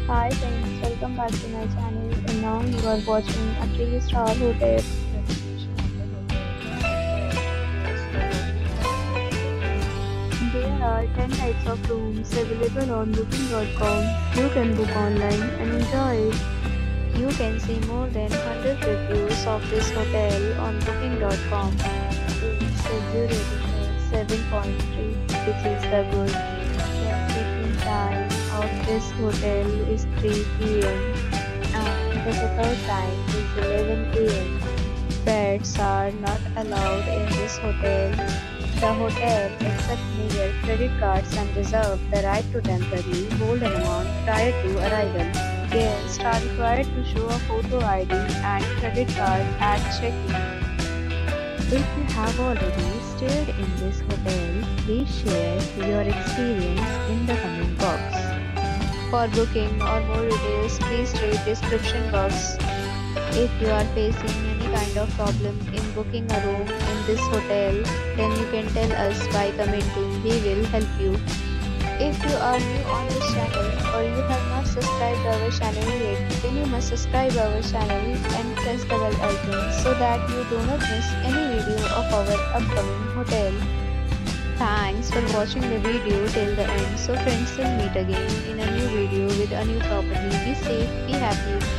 Hi friends, welcome back to my channel and now you are watching a 3-star hotel presentation of the hotel. There are 10 types of rooms available on booking.com. You can book online and enjoy it. You can see more than 100 reviews of this hotel on booking.com. Its review rating is 7.3, which is the good. The check-in time of this hotel is 3 p.m. and the check-out time is 11 a.m. Pets are not allowed in this hotel. The hotel accepts major credit cards and reserves the right to temporarily hold an amount prior to arrival. Guests are required to show a photo ID and credit card at check-in. If you have already stayed in this hotel, please share your experience in the comment box. For booking or more details, please read description box. If you are facing any kind of problem in booking a room in this hotel, then you can tell us by commenting. We will help you. If you are new on this channel or you have not subscribed our channel yet, then you must subscribe our channel and press the bell icon so that you do not miss any video of our upcoming hotel. Thanks for watching the video till the end. So friends, will meet again in a new video with a new property. Be safe, be happy.